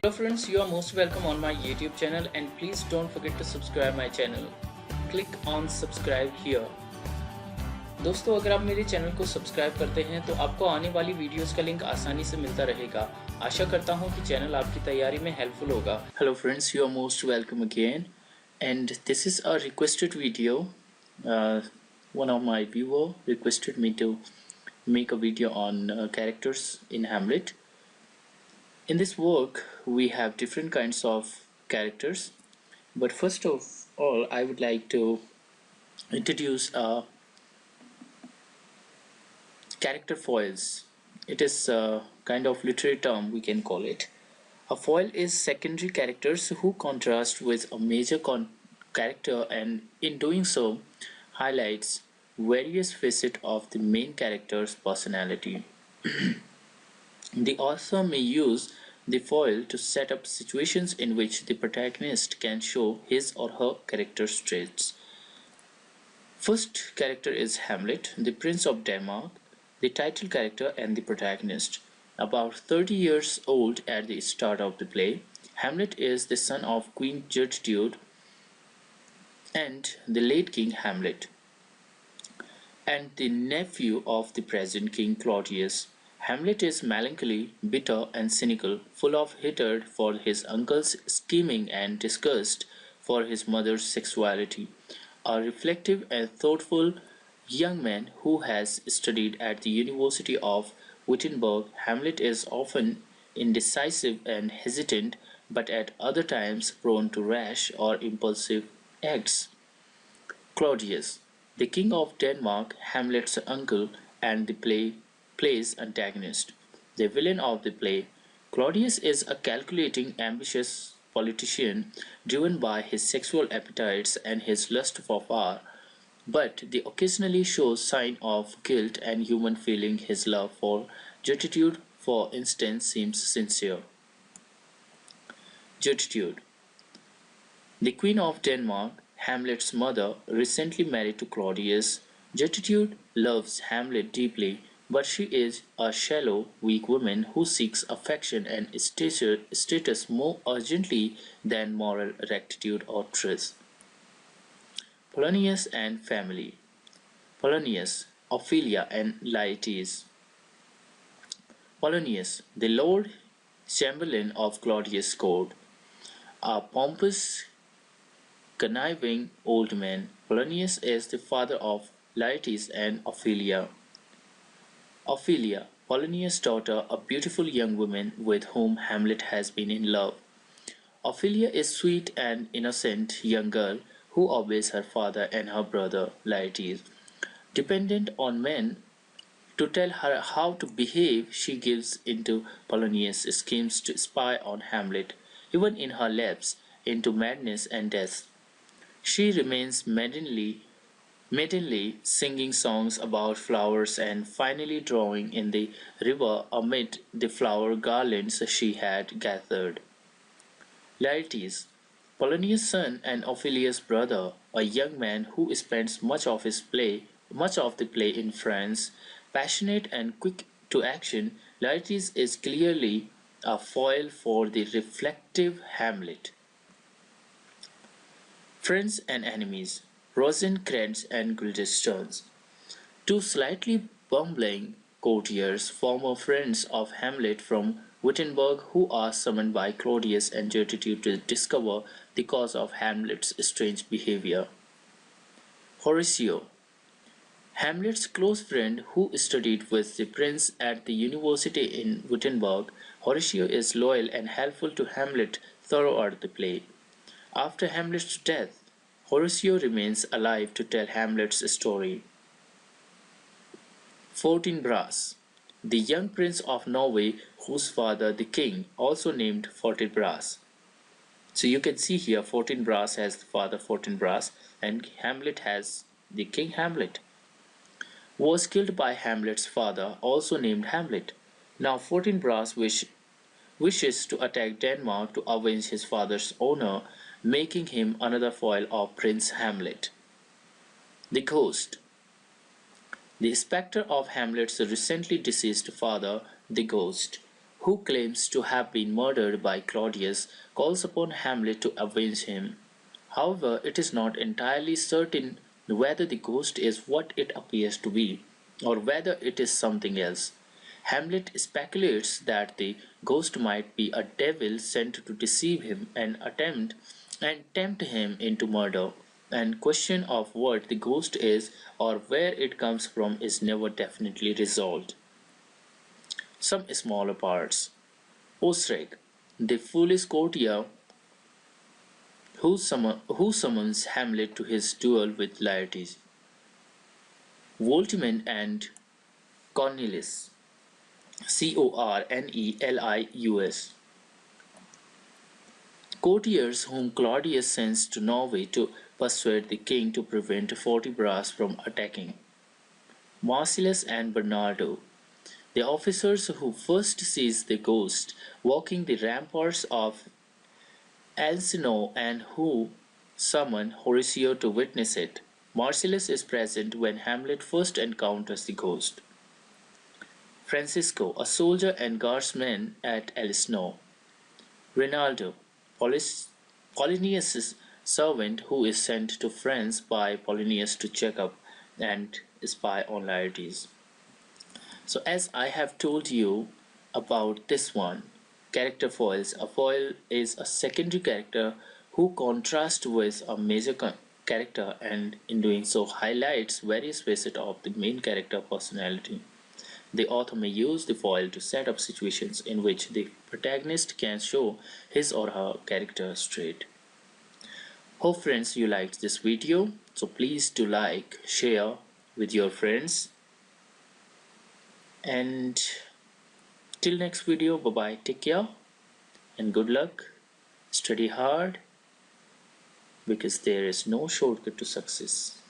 Hello friends, you are most welcome on my YouTube channel and please don't forget to subscribe my channel. Click on subscribe here. दोस्तों अगर आप मेरे channel को subscribe करते हैं तो आपको आने वाली वीडियोस का लिंक आसानी से मिलता रहेगा। आशा करता हूं कि चैनल आपकी तैयारी में हेल्पफुल होगा। Hello friends, you are most welcome again and this is a requested video. One of my viewer requested me to make a video on characters in Hamlet. In this work, we have different kinds of characters, but first of all, I would like to introduce character foils. It is a kind of literary term, we can call it. A foil is secondary characters who contrast with a major character and in doing so highlights various facets of the main character's personality. The author may use the foil to set up situations in which the protagonist can show his or her character traits. First character is Hamlet, the Prince of Denmark, the title character and the protagonist. About 30 years old at the start of the play, Hamlet is the son of Queen Gertrude and the late King Hamlet, and the nephew of the present King Claudius. Hamlet is melancholy, bitter, and cynical, full of hatred for his uncle's scheming and disgust for his mother's sexuality. A reflective and thoughtful young man who has studied at the University of Wittenberg, Hamlet is often indecisive and hesitant, but at other times prone to rash or impulsive acts. Claudius, the King of Denmark, Hamlet's uncle, and the play's antagonist. The villain of the play, Claudius is a calculating, ambitious politician driven by his sexual appetites and his lust for power, but they occasionally show signs of guilt and human feeling. His love for Gertrude, for instance, seems sincere. Gertrude, the Queen of Denmark, Hamlet's mother, recently married to Claudius. Gertrude loves Hamlet deeply, but she is a shallow, weak woman who seeks affection and status more urgently than moral rectitude or truth. Polonius and family. Polonius, Ophelia and Laertes. Polonius, the Lord Chamberlain of Claudius' court, a pompous, conniving old man. Polonius is the father of Laertes and Ophelia. Ophelia, Polonius' daughter, a beautiful young woman with whom Hamlet has been in love. Ophelia is sweet and innocent young girl who obeys her father and her brother Laertes. Dependent on men to tell her how to behave, she gives into Polonius' schemes to spy on Hamlet, even in her lapse into madness and death. She remains maidenly, singing songs about flowers and finally drawing in the river amid the flower garlands she had gathered. Laertes, Polonius' son and Ophelia's brother, a young man who spends much of the play in France, passionate and quick to action. Laertes is clearly a foil for the reflective Hamlet. Friends and enemies, Rosencrantz and Guildenstern, two slightly bumbling courtiers, former friends of Hamlet from Wittenberg, who are summoned by Claudius and Gertrude to discover the cause of Hamlet's strange behavior. Horatio, Hamlet's close friend who studied with the prince at the university in Wittenberg. Horatio is loyal and helpful to Hamlet throughout the play. After Hamlet's death, Horatio remains alive to tell Hamlet's story. Fortinbras, the young prince of Norway whose father, the king, also named Fortinbras. So you can see here Fortinbras has the father Fortinbras and Hamlet has the king Hamlet. Was killed by Hamlet's father, also named Hamlet. Now Fortinbras wishes to attack Denmark to avenge his father's honor, making him another foil of Prince Hamlet. The Ghost, the spectre of Hamlet's recently deceased father, the Ghost, who claims to have been murdered by Claudius, calls upon Hamlet to avenge him. However, it is not entirely certain whether the ghost is what it appears to be, or whether it is something else. Hamlet speculates that the ghost might be a devil sent to deceive him and tempt him into murder, and question of what the ghost is or where it comes from is never definitely resolved. Some smaller parts. Osric, the foolish courtier who summons Hamlet to his duel with Laertes. Voltimand and Cornelius, Cornelius, courtiers whom Claudius sends to Norway to persuade the king to prevent Fortibras from attacking. Marcellus and Bernardo, the officers who first sees the ghost walking the ramparts of Alcino and who summon Horatio to witness it. Marcellus is present when Hamlet first encounters the ghost. Francisco, a soldier and guardsman at Alcino. Rinaldo, Polonius' servant who is sent to France by Polonius to check up and spy on Laertes. So as I have told you about this one, character foils. A foil is a secondary character who contrasts with a major character and in doing so highlights various facets of the main character personality. The author may use the foil to set up situations in which the protagonist can show his or her character trait. Hope friends you liked this video, so please do like, share with your friends, and till next video, bye bye, take care and good luck. Study hard because there is no shortcut to success.